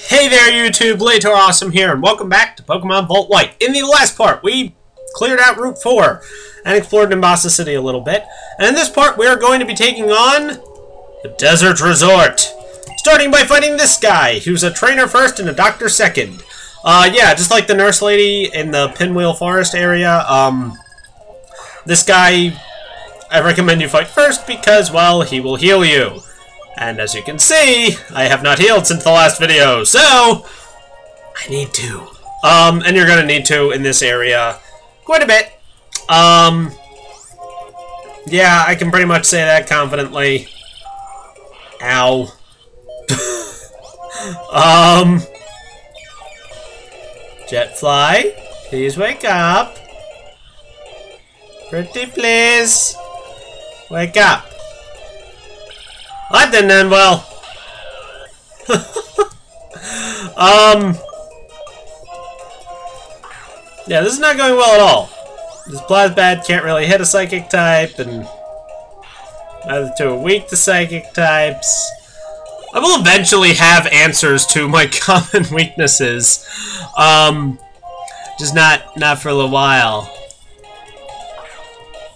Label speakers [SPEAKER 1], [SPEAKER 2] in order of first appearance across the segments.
[SPEAKER 1] Hey there YouTube, Lator Awesome here, and welcome back to Pokemon Volt White. In the last part, we cleared out Route 4 and explored Nimbasa City a little bit. And in this part, we are going to be taking on the Desert Resort. Starting by fighting this guy, who's a trainer first and a doctor second. Yeah, just like the nurse lady in the Pinwheel Forest area, this guy, I recommend you fight first because, well, he will heal you. And as you can see, I have not healed since the last video, so I need to. And you're gonna need to in this area quite a bit. Yeah, I can pretty much say that confidently. Ow. Jetfly, please wake up. Pretty please. Wake up. That didn't end well. Yeah, this is not going well at all. This Plasbad can't really hit a psychic type, and other two are weak to psychic types. I will eventually have answers to my common weaknesses. Just not for a little while.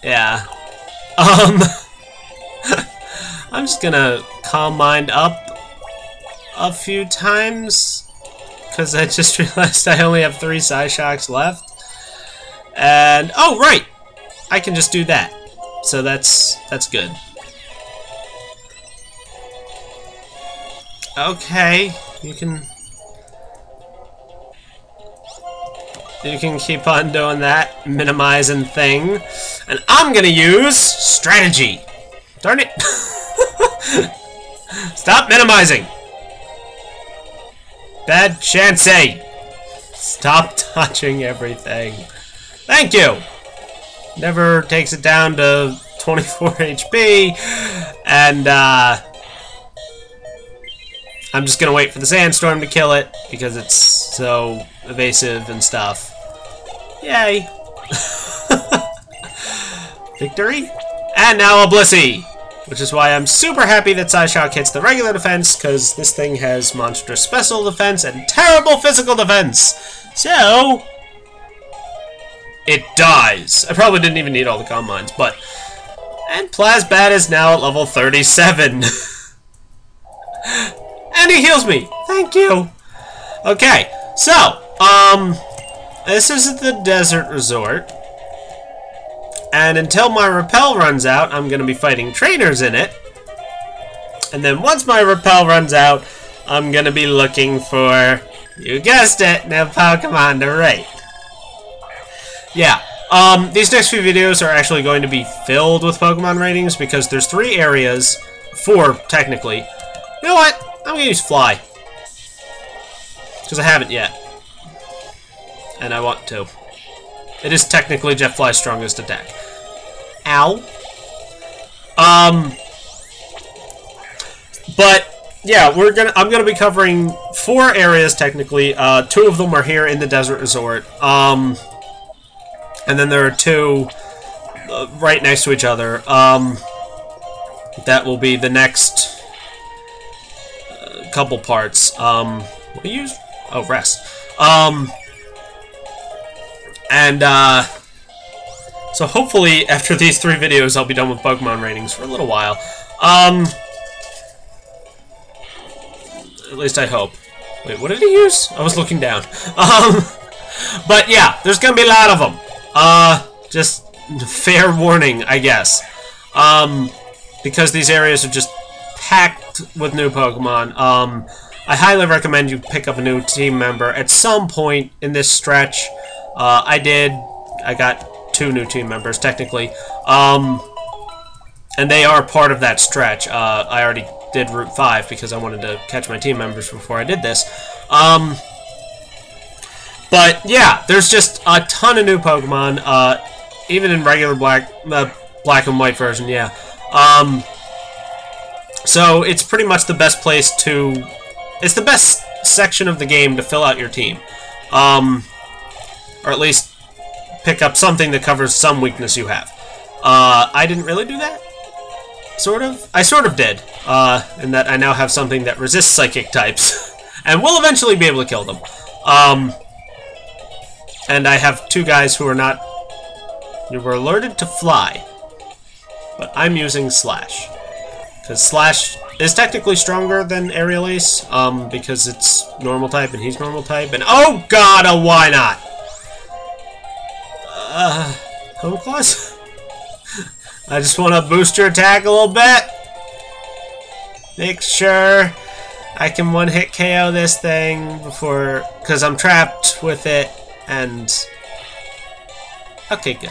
[SPEAKER 1] Yeah. I'm just gonna calm mind up a few times because I just realized I only have 3 Psyshocks left. And oh right, I can just do that. So that's good. Okay, you can keep on doing that minimizing thing, and I'm gonna use strategy. Darn it. Stop minimizing! Bad chance. Stop touching everything. Thank you! Never takes it down to 24 HP, and I'm just gonna wait for the Sandstorm to kill it, because it's so evasive and stuff. Yay! Victory? And now a Blissey! Which is why I'm super happy that Psyshock hits the regular defense, because this thing has monstrous special defense and terrible physical defense. So it dies. I probably didn't even need all the Calm Minds, but... And Plasbad is now at level 37. And he heals me! Thank you! Okay, so, this is the Desert Resort. And until my Repel runs out, I'm going to be fighting trainers in it. And then once my Repel runs out, I'm going to be looking for, you guessed it, new Pokemon to rate. Yeah, these next few videos are actually going to be filled with Pokemon ratings because there's 3 areas, 4 technically. You know what? I'm going to use Fly. Because I haven't yet. And I want to. It is technically Jetfly's strongest attack. Ow. But yeah, I'm gonna be covering 4 areas technically. 2 of them are here in the Desert Resort. And then there are 2 right next to each other. That will be the next couple parts. What do you use? Oh, rest. So hopefully after these 3 videos I'll be done with Pokemon ratings for a little while. At least I hope. Wait, what did he use? I was looking down. But yeah, there's gonna be a lot of them. Just fair warning, I guess. Because these areas are just packed with new Pokemon. I highly recommend you pick up a new team member at some point in this stretch. I did. I got 2 new team members, technically. And they are part of that stretch. I already did Route 5 because I wanted to catch my team members before I did this. But, yeah, there's just a ton of new Pokemon, even in regular black and white version, yeah. So, it's pretty much the best place to... It's the best section of the game to fill out your team. Or at least pick up something that covers some weakness you have. I didn't really do that. Sort of. I sort of did. In that I now have something that resists psychic types. and we'll eventually be able to kill them. And I have 2 guys who are not... You were alerted to fly, but I'm using Slash. Because Slash is technically stronger than Aerial Ace, because it's normal type and he's normal type, and oh god, oh why not? Home Claws? I just want to boost your attack a little bit. Make sure I can one-hit KO this thing before... Because I'm trapped with it, and... Okay, good.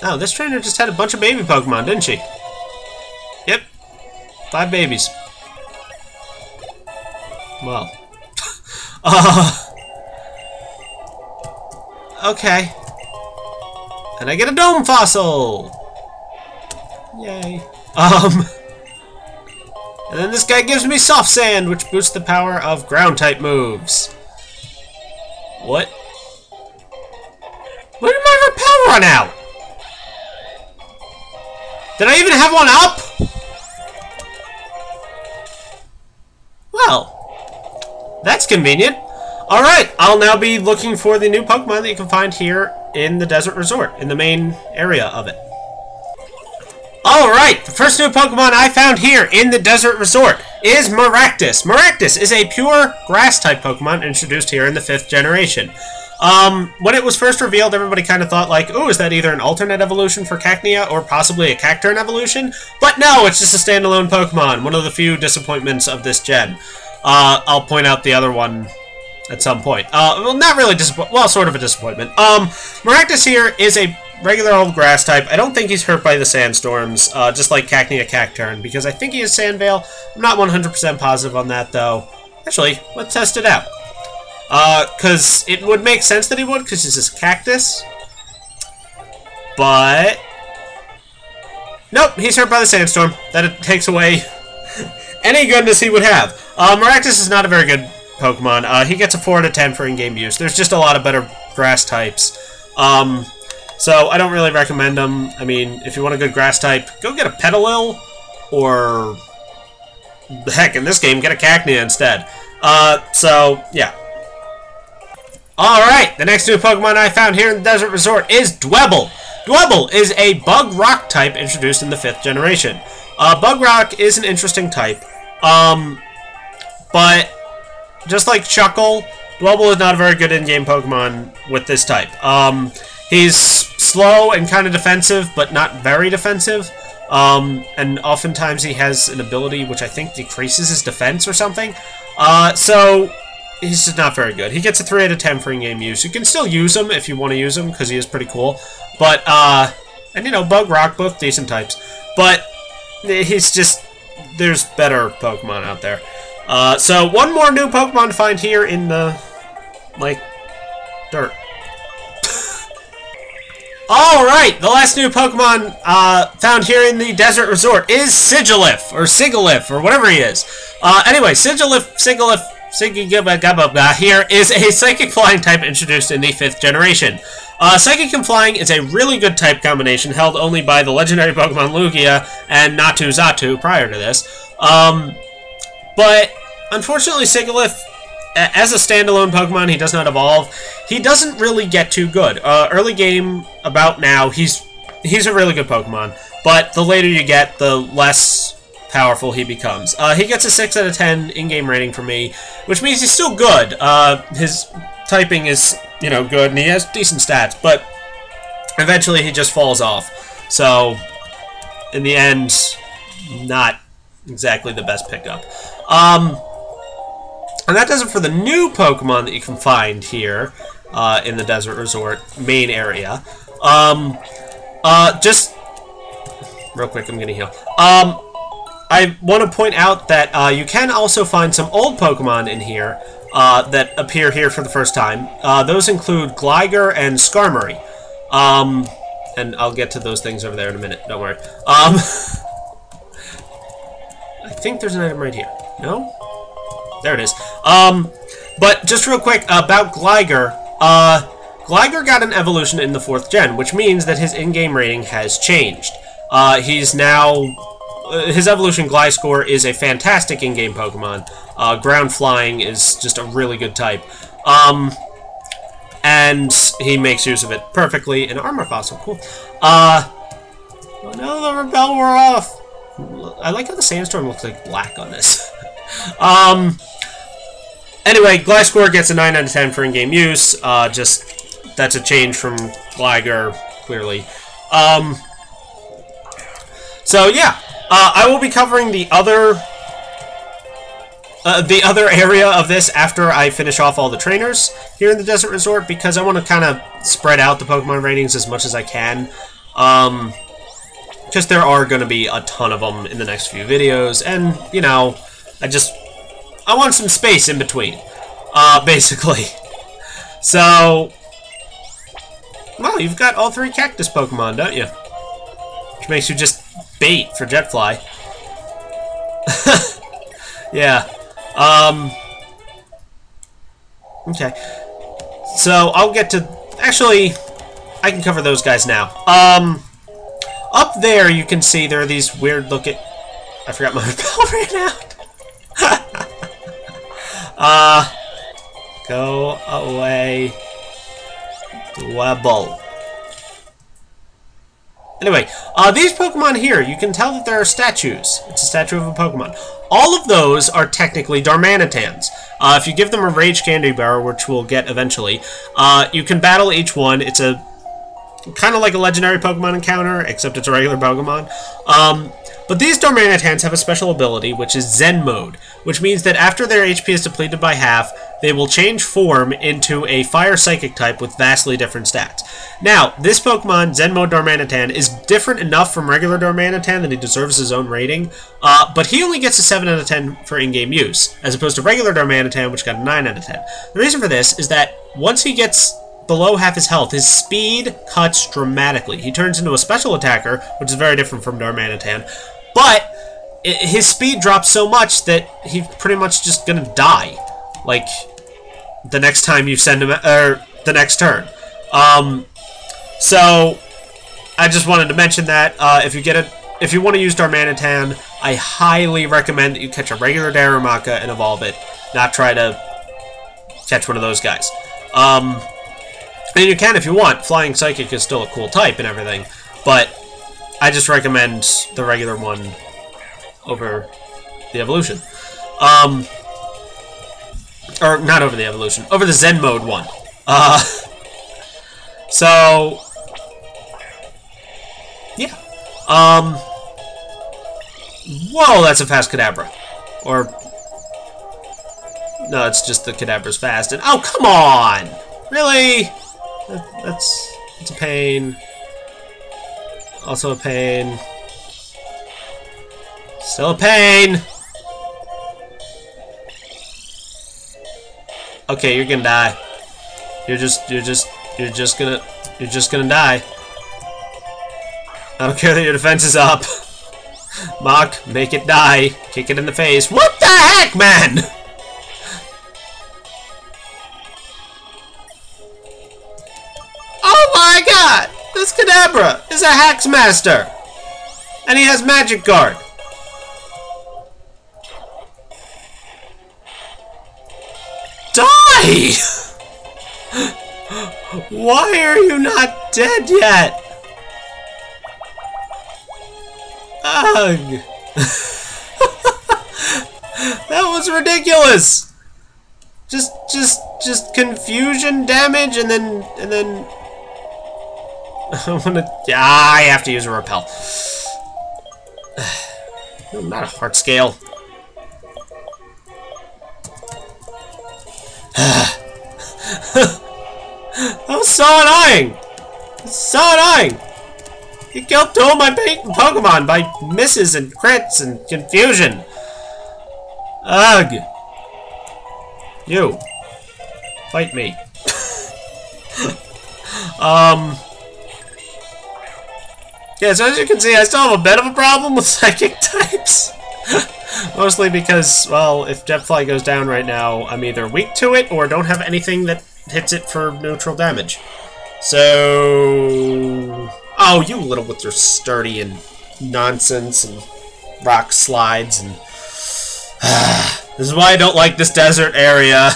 [SPEAKER 1] Oh, this trainer just had a bunch of baby Pokemon, didn't she? Yep. 5 babies. Well. Okay. And I get a Dome Fossil! Yay. And then this guy gives me Soft Sand, which boosts the power of Ground-type moves. What? Where did my Repel run out? Did I even have one up? Well, that's convenient. Alright, I'll now be looking for the new Pokemon that you can find here in the Desert Resort, in the main area of it. Alright, the first new Pokemon I found here in the Desert Resort is Maractus. Maractus is a pure Grass-type Pokemon introduced here in the 5th generation. When it was first revealed, everybody kind of thought, like, oh, is that either an alternate evolution for Cacnea or possibly a Cacturne evolution? But no, it's just a standalone Pokemon, one of the few disappointments of this gen. I'll point out the other one at some point. Well, not really well, sort of a disappointment. Maractus here is a regular old Grass type. I don't think he's hurt by the Sandstorms, just like Cacnea Cacturne, because I think he has Sandveil. I'm not 100% positive on that, though. Actually, let's test it out. Because it would make sense that he would, because he's a cactus. But... Nope, he's hurt by the Sandstorm. That takes away any goodness he would have. Maractus is not a very good Pokemon. He gets a 4 out of 10 for in-game use. There's just a lot of better Grass types. So I don't really recommend him. I mean, if you want a good Grass type, go get a Petalil, or... Heck, in this game, get a Cacnea instead. So, yeah. Alright, the next new Pokemon I found here in the Desert Resort is Dwebble. Dwebble is a Bug Rock type introduced in the 5th generation. Bug Rock is an interesting type. But, just like Chuckle, Dwebble is not a very good in-game Pokemon with this type. He's slow and kind of defensive, but not very defensive. And oftentimes he has an ability which I think decreases his defense or something. So... He's just not very good. He gets a 3 out of 10 for in-game use. You can still use him if you want to use him, because he is pretty cool. But, and you know, Bug Rock, both decent types. But, he's just, there's better Pokemon out there. So, one more new Pokemon to find here in the, like, dirt. Alright, the last new Pokemon, found here in the Desert Resort is Sigilyph, or whatever he is. Anyway, Sigilyph here is a Psychic Flying type introduced in the 5th generation. Psychic and Flying is a really good type combination held only by the legendary Pokemon Lugia and Natu Zatu prior to this. But unfortunately Sigilyph, as a standalone Pokemon, he does not evolve. He doesn't really get too good. Early game, about now, he's a really good Pokemon, but the later you get, the less powerful he becomes. He gets a 6 out of 10 in-game rating for me, which means he's still good. His typing is, you know, good, and he has decent stats, but eventually he just falls off. So, in the end, not exactly the best pickup. And that does it for the new Pokemon that you can find here in the Desert Resort main area. Just real quick, I'm gonna heal. I want to point out that you can also find some old Pokemon in here that appear here for the first time. Those include Gligar and Skarmory. And I'll get to those things over there in a minute, don't worry. I think there's an item right here. No? There it is. But just real quick about Gligar. Gligar got an evolution in the 4th gen, which means that his in-game rating has changed. He's now his evolution Gliscor is a fantastic in-game Pokemon. Ground Flying is just a really good type. And he makes use of it perfectly. An Armor Fossil, cool. Oh no, the Repel wore off. I like how the Sandstorm looks like black on this. Anyway, Gliscor gets a 9 out of 10 for in-game use. Just, that's a change from Gligar, clearly. So yeah, I will be covering the other area of this after I finish off all the trainers here in the Desert Resort, because I want to kind of spread out the Pokemon ratings as much as I can. Because there are going to be a ton of them in the next few videos, and, you know, I want some space in between, basically. So, well, you've got all 3 Cactus Pokemon, don't you? Which makes you just bait for Jetfly. Yeah. Okay. So, I'll get to... Actually, I can cover those guys now. Up there, you can see there are these weird looking... I forgot my repel ran out. Go away. Webble. Anyway, these Pokemon here, you can tell that there are statues. It's a statue of a Pokemon. All of those are technically Darmanitans. If you give them a Rage Candy Bar, which we'll get eventually, you can battle each one. It's a kind of like a legendary Pokemon encounter, except it's a regular Pokemon. But these Darmanitans have a special ability, which is Zen Mode, which means that after their HP is depleted by half, they will change form into a Fire Psychic type with vastly different stats. Now, this Pokemon, Zen Mode Darmanitan, is different enough from regular Darmanitan that he deserves his own rating, but he only gets a 7 out of 10 for in-game use, as opposed to regular Darmanitan, which got a 9 out of 10. The reason for this is that once he gets below half his health, his speed cuts dramatically. He turns into a special attacker, which is very different from Darmanitan, but his speed drops so much that he's pretty much just gonna die, like, the next time you send him, or the next turn. So, I just wanted to mention that, if you want to use Darmanitan, I highly recommend that you catch a regular Darumaka and evolve it, not try to catch one of those guys. And you can if you want. Flying Psychic is still a cool type and everything, but I just recommend the regular one over the evolution. Or not over the evolution, over the Zen Mode one. So yeah. Whoa, that's a fast Kadabra. Or no, it's just the Kadabra's fast. And oh, come on! Really? It's a pain. Also a pain. Still a pain. Okay, you're gonna die. You're just gonna die. I don't care that your defense is up. Mach, make it die. Kick it in the face. What the heck, man? Oh my god! This Kadabra is a Hax Master! And he has Magic Guard. Die! Why are you not dead yet? Ugh. That was ridiculous! Just confusion damage and then I have to use a repel. No, not a heart scale. That was so annoying! So annoying! He killed 2 of my Pokemon by misses and crits and confusion. Ugh. You. Fight me. Yeah, so as you can see, I still have a bit of a problem with psychic types. Mostly because, well, if Jetfly goes down right now, I'm either weak to it or don't have anything that hits it for neutral damage. So... Oh, you little with your sturdy and nonsense and rock slides and... This is why I don't like this desert area.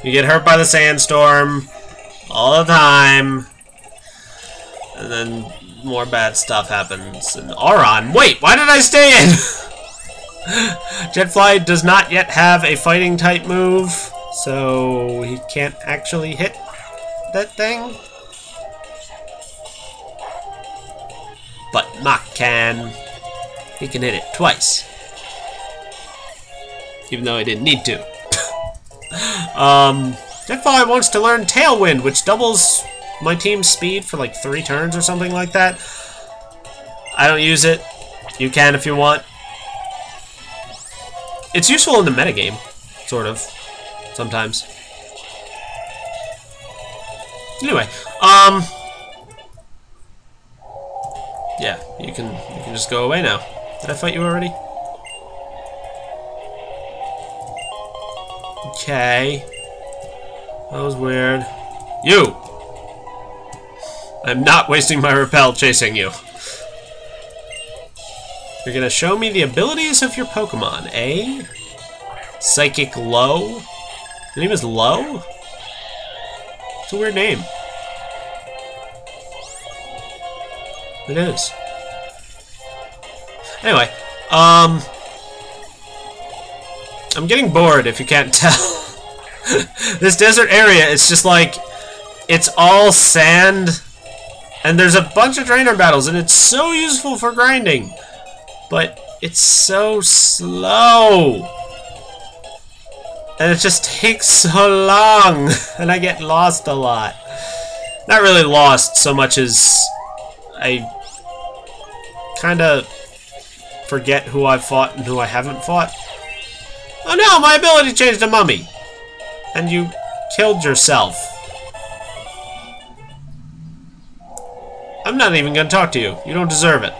[SPEAKER 1] You get hurt by the sandstorm all the time. And then more bad stuff happens. And Auron, wait, why did I stay in? Jetfly does not yet have a fighting type move, so he can't actually hit that thing. But Mach can. He can hit it twice. Even though I didn't need to. Jetfly wants to learn Tailwind, which doubles my team's speed for like 3 turns or something like that. I don't use it. You can if you want. It's useful in the metagame, sort of, sometimes. Anyway, yeah, you can just go away now. Did I fight you already? Okay. That was weird. You! I'm not wasting my repel chasing you. You're gonna show me the abilities of your Pokemon, eh? Psychic Low? The name is Low? It's a weird name. It is. Anyway, I'm getting bored if you can't tell. This desert area is just like, it's all sand, and there's a bunch of trainer battles, and it's so useful for grinding. But it's so slow. And it just takes so long. And I get lost a lot. Not really lost so much as I kind of forget who I've fought and who I haven't fought. Oh no, my ability changed to Mummy. And you killed yourself. I'm not even going to talk to you. You don't deserve it.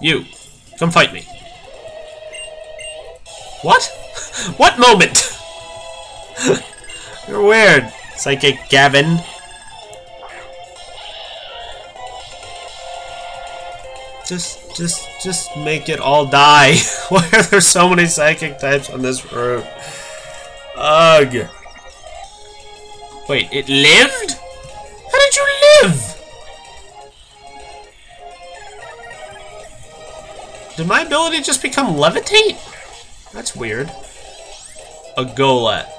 [SPEAKER 1] You, come fight me. What? What moment? You're weird, Psychic Gavin. Just make it all die. Why are there so many psychic types on this route? Ugh. Wait, it lived? How did you live? Did my ability just become levitate? That's weird. A Golett.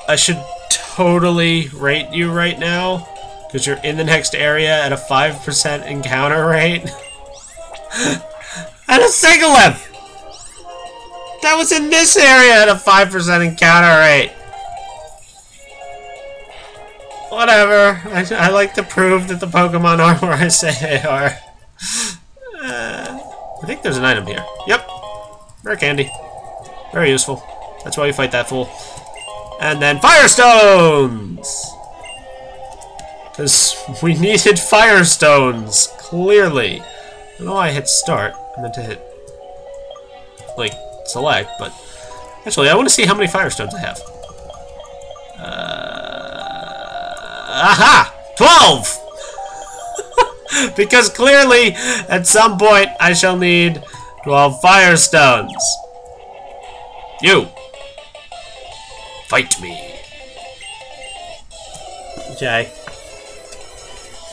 [SPEAKER 1] I should totally rate you right now, because you're in the next area at a 5% encounter rate. And a Sigilyph! That was in this area at a 5% encounter rate. Whatever. I like to prove that the Pokemon are where I say they are. I think there's an item here. Yep. Rare candy. Very useful. That's why you fight that fool. And then Firestones! Because we needed Firestones, clearly. I don't know why I hit start. I meant to hit, like, select, but... Actually, I want to see how many Firestones I have. Aha! 12! Because clearly, at some point, I shall need 12 Firestones. You! Fight me. Okay.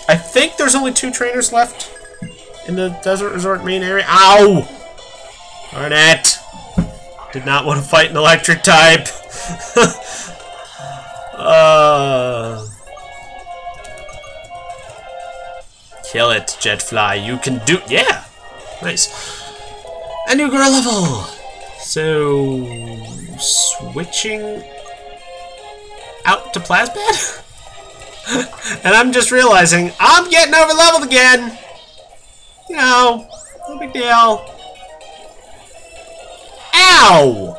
[SPEAKER 1] I think there's only 2 trainers left in the Desert Resort main area. Ow! Darn it! Did not want to fight an electric type. Kill it, Jetfly. You can do... Yeah! Nice. A new girl level! So... switching... out to Plasmid? And I'm just realizing, I'm getting over-leveled again! You know, no big deal. Ow!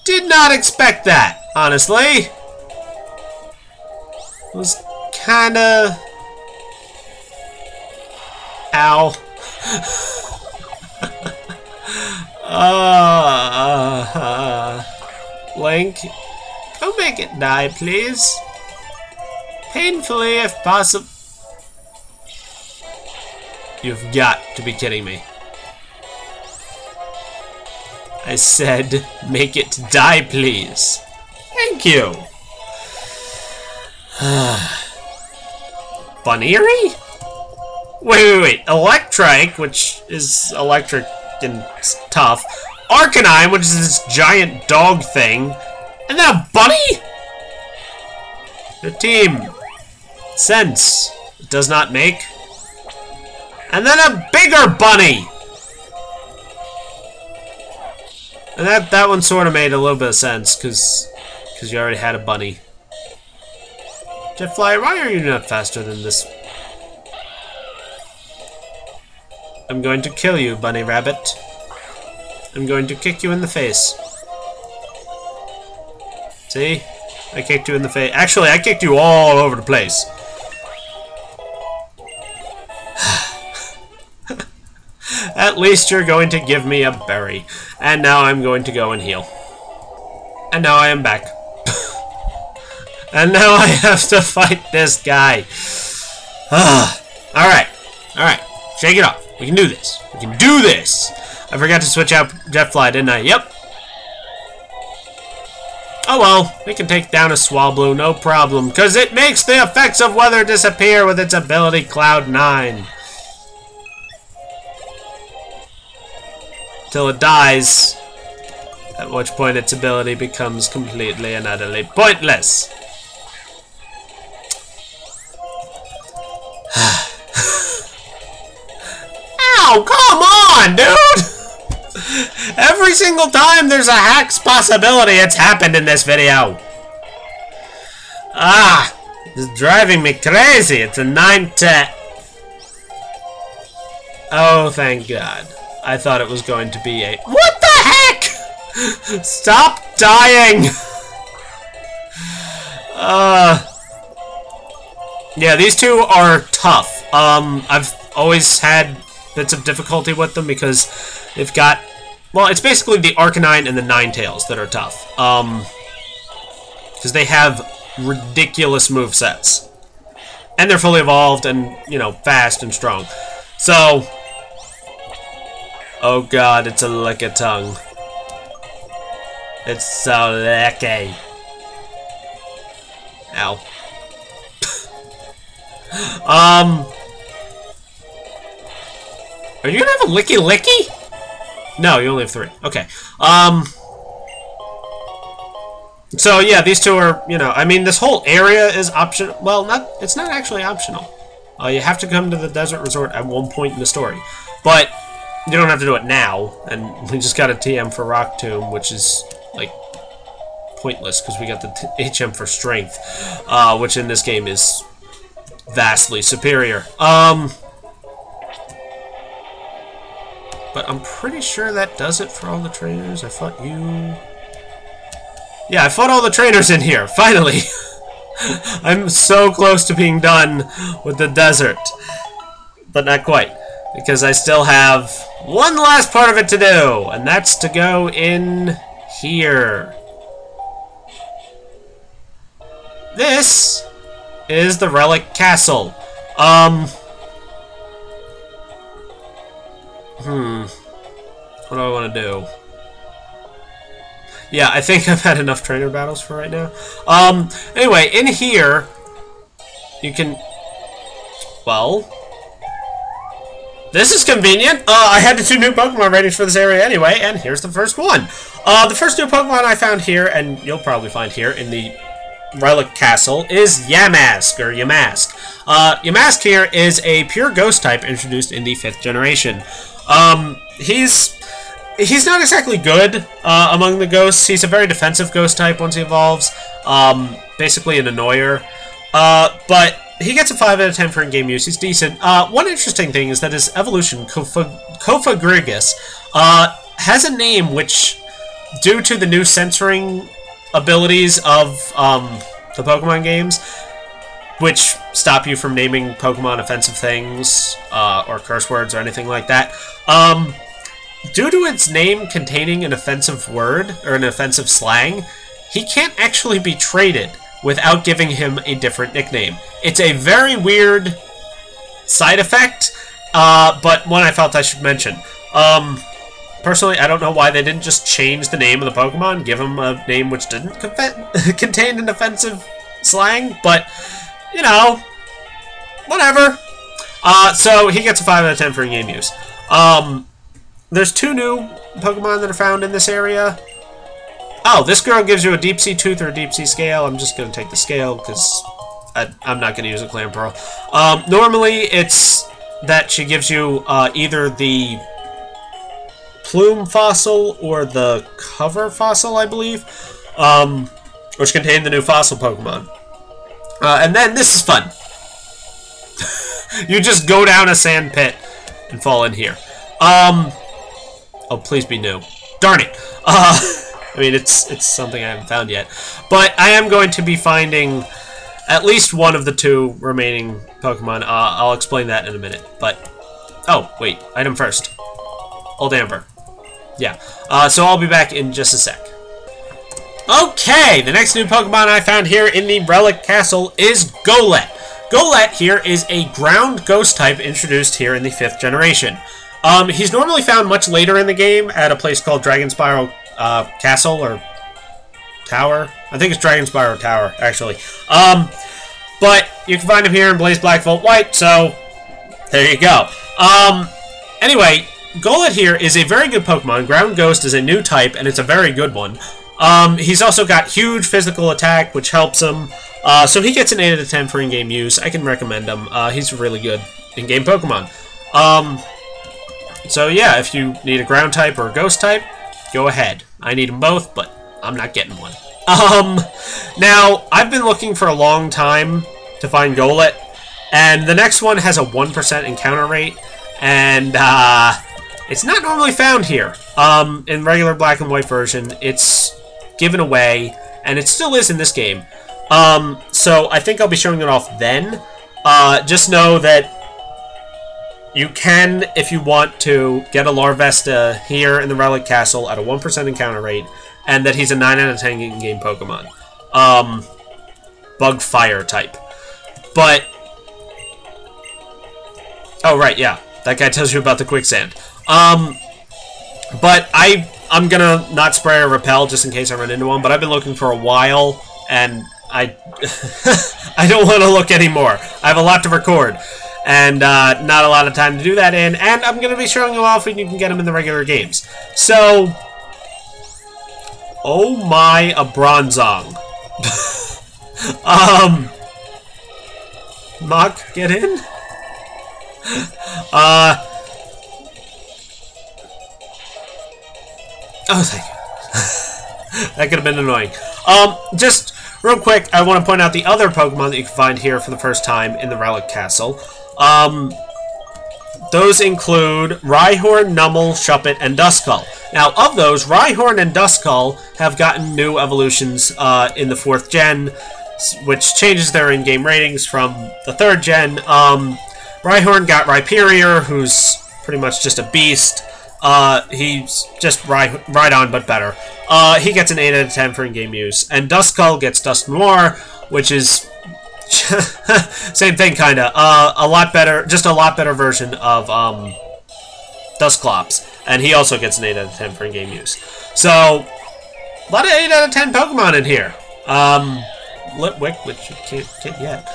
[SPEAKER 1] Did not expect that, honestly. Was kinda... Ow. Link, go make it die, please. Painfully, if possible. You've got to be kidding me. I said, make it die, please. Thank you. Bunnery? Wait. Electrike, which is electric and tough. Arcanine, which is this giant dog thing. And then a bunny? The team. Sense. It does not make. And then a bigger bunny! And that one sort of made a little bit of sense, because you already had a bunny. Jetfly, why are you not faster than this? I'm going to kill you, bunny rabbit. I'm going to kick you in the face. See? I kicked you in the face. Actually, I kicked you all over the place. At least you're going to give me a berry. And now I'm going to go and heal. And now I am back. And now I have to fight this guy. Alright. Shake it off. We can do this. We can do this. I forgot to switch out Jetfly, didn't I? Yep. Oh well, we can take down a Swablu, no problem. Because it makes the effects of weather disappear with its ability Cloud 9. Till it dies, at which point its ability becomes completely and utterly pointless. Ow, come on, dude! Every single time there's a hacks possibility, it's happened in this video. It's driving me crazy. It's a 9-10. Oh, thank God. I thought it was going to be a... What the heck?! Stop dying! Yeah, these two are tough. I've always had bits of difficulty with them because they've got... Well, it's basically the Arcanine and the Ninetales that are tough. Because they have ridiculous movesets. And they're fully evolved and, you know, fast and strong. So... Oh God, it's a lick-a-tongue. It's so licky. Ow. Are you gonna have a licky-licky? No, you only have 3. Okay. So yeah, these two are, you know, I mean, this whole area is optional. Well, it's not actually optional. You have to come to the desert resort at one point in the story. But you don't have to do it now, and we just got a TM for Rock Tomb, which is, like, pointless, because we got the HM for Strength, which in this game is vastly superior. But I'm pretty sure that does it for all the trainers. I fought you... Yeah, I fought all the trainers in here, finally! I'm so close to being done with the desert. But not quite, because I still have one last part of it to do, and that's to go in here. This is the Relic Castle. What do I want to do? Yeah, I think I've had enough trainer battles for right now. Anyway, in here, you can... Well... This is convenient. I had the 2 new Pokemon ratings for this area anyway, and here's the first one. The first new Pokemon I found here, and you'll probably find here in the Relic Castle, is Yamask, or Yamask. Yamask here is a pure ghost type introduced in the 5th generation. He's not exactly good among the ghosts. He's a very defensive ghost type once he evolves. Basically an annoyer. But he gets a 5 out of 10 for in-game use. He's decent. One interesting thing is that his evolution, Kofagrigus, has a name which, due to the new censoring abilities of the Pokemon games, which stop you from naming Pokemon offensive things, or curse words or anything like that, due to its name containing an offensive word, or an offensive slang, he can't actually be traded without giving him a different nickname. It's a very weird side effect, but one I felt I should mention. Personally, I don't know why they didn't just change the name of the Pokemon, give him a name which didn't contain an offensive slang, but, you know, whatever. So he gets a 5 out of 10 for in-game use. There's 2 new Pokemon that are found in this area. Oh, this girl gives you a Deep Sea Tooth or a Deep Sea Scale. I'm just going to take the Scale because I'm not going to use a Clan Pearl. Normally, it's that she gives you either the Plume Fossil or the Cover Fossil, I believe, which contain the new Fossil Pokemon. And then, this is fun. You just go down a sand pit and fall in here. Oh, please be new. Darn it. I mean, it's something I haven't found yet. But I am going to be finding at least one of the 2 remaining Pokemon. I'll explain that in a minute. But, oh, wait. Item first. Old Amber. Yeah. So I'll be back in just a sec. Okay, the next new Pokemon I found here in the Relic Castle is Golett. Golett here is a ground ghost type introduced here in the 5th generation. He's normally found much later in the game at a place called Dragon Spiral Castle or Tower. I think it's Dragon Spiral Tower, actually. But you can find him here in Blaze Black Volt White, so there you go. Anyway, Golett here is a very good Pokemon. Ground Ghost is a new type, and it's a very good one. He's also got huge physical attack, which helps him. So he gets an 8 out of 10 for in-game use. I can recommend him. He's a really good in-game Pokemon. So yeah, if you need a ground type or a ghost type, go ahead. I need them both, but I'm not getting one. Now, I've been looking for a long time to find Golett, and the next one has a 1% encounter rate, and it's not normally found here. In regular black and white version, it's given away, and it still is in this game. So I think I'll be showing it off then. Just know that you can, if you want to, get a Larvesta here in the Relic Castle at a 1% encounter rate, and that he's a 9 out of 10 in-game Pokemon. Bug Fire type. But, oh right, yeah, that guy tells you about the quicksand. But I'm gonna not spray or repel just in case I run into one, but I've been looking for a while, and I don't want to look anymore. I have a lot to record, and not a lot of time to do that in, and I'm going to be showing you off when you can get them in the regular games. So, oh my, a Bronzong. Mach, get in? Oh, thank you. That could have been annoying. Just real quick, I want to point out the other Pokemon that you can find here for the first time in the Relic Castle. Those include Rhyhorn, Numel, Shuppet, and Duskull. Now, of those, Rhyhorn and Duskull have gotten new evolutions in the 4th gen, which changes their in-game ratings from the 3rd gen. Rhyhorn got Rhyperior, who's pretty much just a beast. He's just Rhydon, but better. He gets an 8 out of 10 for in-game use. And Duskull gets Dusknoir, which is same thing, kinda. A lot better, just a lot better version of Dusclops. And he also gets an 8 out of 10 for in-game use. So, a lot of 8 out of 10 Pokemon in here. Litwick, which you can't get yet.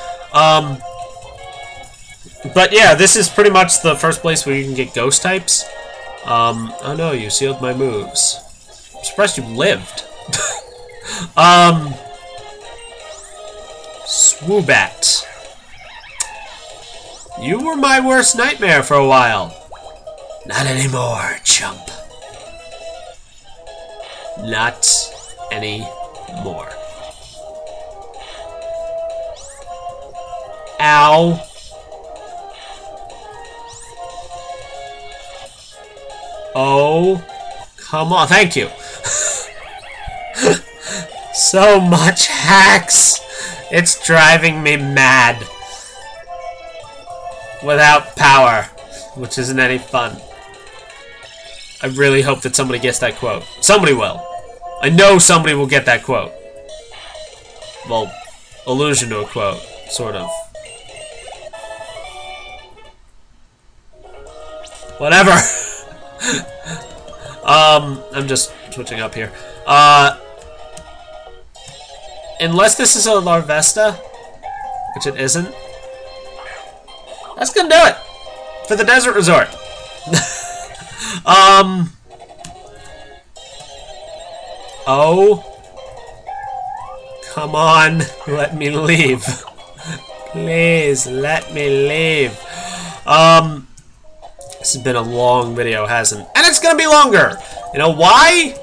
[SPEAKER 1] But yeah, this is pretty much the first place where you can get ghost types. Oh no, you sealed my moves. I'm surprised you lived. Swoobat. You were my worst nightmare for a while. Not anymore, chump. Not anymore. Ow. Oh, come on. Thank you. So much hacks. It's driving me mad. Without power, which isn't any fun. I really hope that somebody gets that quote. Somebody will. I know somebody will get that quote. Well, allusion to a quote, sort of. Whatever. I'm just switching up here. Unless this is a Larvesta, which it isn't. That's gonna do it for the desert resort. Oh. Come on, let me leave. Please, let me leave. This has been a long video, hasn't it? And it's gonna be longer! You know why?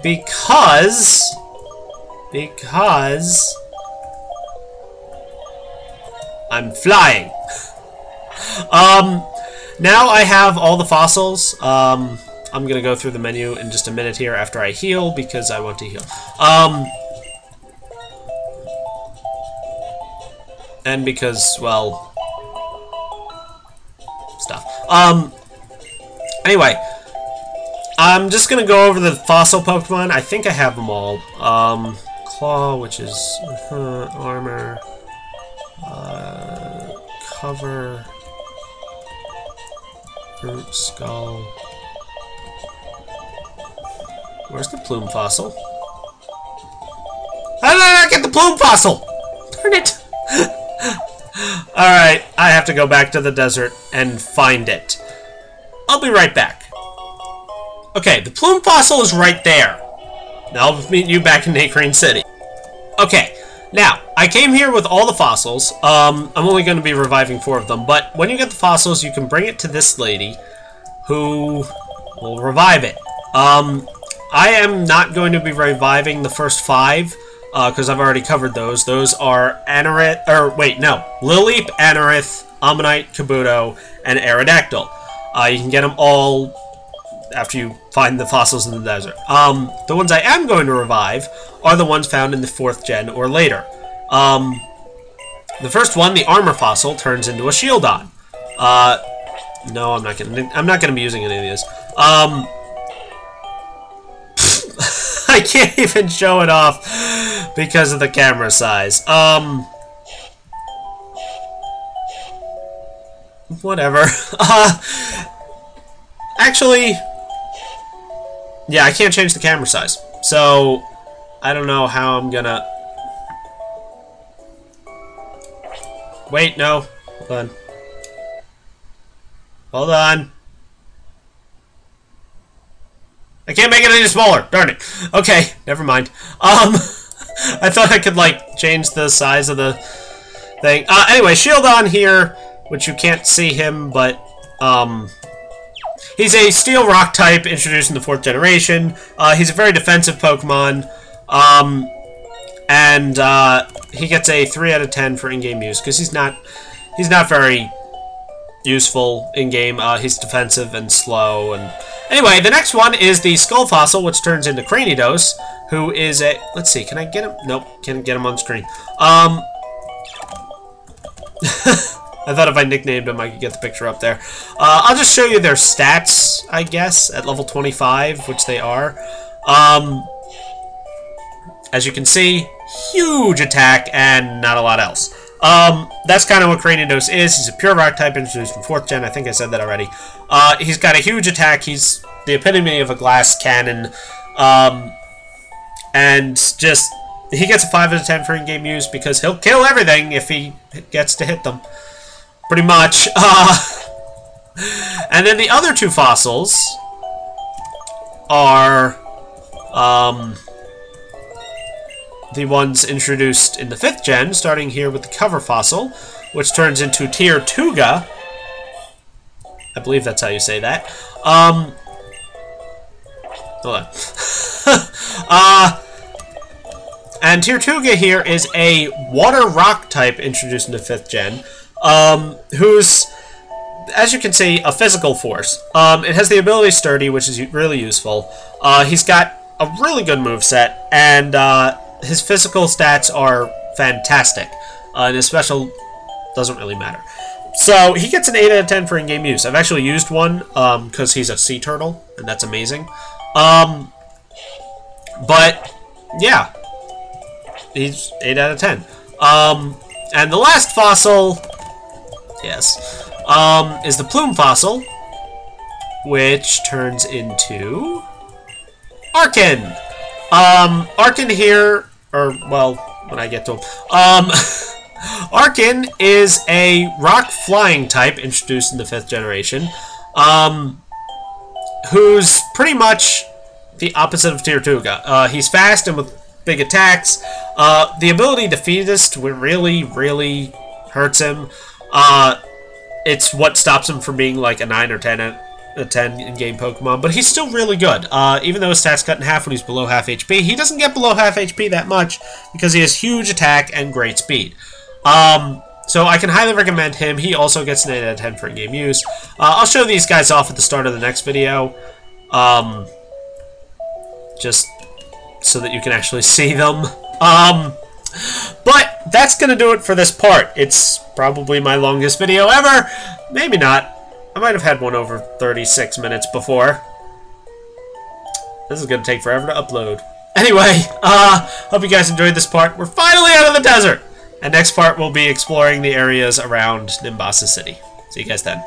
[SPEAKER 1] Because I'm flying. Now I have all the fossils. I'm gonna go through the menu in just a minute here after I heal, because I want to heal. And because, well, stuff. Anyway, I'm just gonna go over the fossil Pokemon. I think I have them all. Claw, which is armor, cover, root, skull. Where's the plume fossil? How did I not get the plume fossil? Darn it! Alright, I have to go back to the desert and find it. I'll be right back. Okay, the plume fossil is right there. Now I'll meet you back in Nacrane City. Okay, now, I came here with all the fossils. I'm only going to be reviving 4 of them, but when you get the fossils, you can bring it to this lady, who will revive it. I am not going to be reviving the first 5, because I've already covered those. Those are Anorith, or wait, no, Lileep, Anorith, Ammonite, Kabuto, and Aerodactyl. You can get them all after you find the fossils in the desert. The ones I am going to revive are the ones found in the 4th gen or later. The first one, the armor fossil, turns into a Shieldon. No, I'm not gonna be using any of these. I can't even show it off because of the camera size. Whatever. Actually, yeah, I can't change the camera size. So, I don't know how I'm gonna... Wait, no. Hold on. Hold on. I can't make it any smaller. Darn it. Okay, never mind. I thought I could, like, change the size of the thing. Anyway, Shieldon here, which you can't see him, but, he's a Steel Rock type introduced in the 4th generation. He's a very defensive Pokemon. And he gets a 3 out of 10 for in-game use, because he's not very useful in-game. He's defensive and slow. And anyway, the next one is the Skull Fossil, which turns into Cranidos, who is a... Let's see, can I get him? Nope, can't get him on screen. I thought if I nicknamed him, I could get the picture up there. I'll just show you their stats, I guess, at level 25, which they are. As you can see, huge attack and not a lot else. That's kind of what Cranidos is. He's a pure rock type introduced from 4th gen. I think I said that already. He's got a huge attack. He's the epitome of a glass cannon. And just, he gets a 5 out of 10 for in-game use because he'll kill everything if he gets to hit them. Pretty much. And then the other 2 fossils are the ones introduced in the 5th gen, starting here with the cover fossil, which turns into Tirtuga. I believe that's how you say that. Hold on. And Tirtuga here is a water rock type introduced in the 5th gen, who's, as you can see, a physical force. It has the ability Sturdy, which is really useful. He's got a really good moveset, and his physical stats are fantastic. And his special doesn't really matter. So, he gets an 8 out of 10 for in-game use. I've actually used one, because he's a sea turtle, and that's amazing. But, yeah. He's 8 out of 10. And the last fossil, yes, is the plume fossil, which turns into Arkin. Arkin here, or, well, when I get to him. Arkin is a rock flying type introduced in the 5th generation, who's pretty much the opposite of Tirtuga. He's fast and with big attacks. The ability Defeatist really, really hurts him. It's what stops him from being like a 9 or 10 in-game Pokemon, but he's still really good. Even though his stats cut in half when he's below half HP, he doesn't get below half HP that much because he has huge attack and great speed. So I can highly recommend him. He also gets an 8 out of 10 for in-game use. I'll show these guys off at the start of the next video, just so that you can actually see them. But that's going to do it for this part. It's probably my longest video ever. Maybe not. I might have had one over 36 minutes before. This is going to take forever to upload. Anyway, hope you guys enjoyed this part. We're finally out of the desert! And next part, we'll be exploring the areas around Nimbasa City. See you guys then.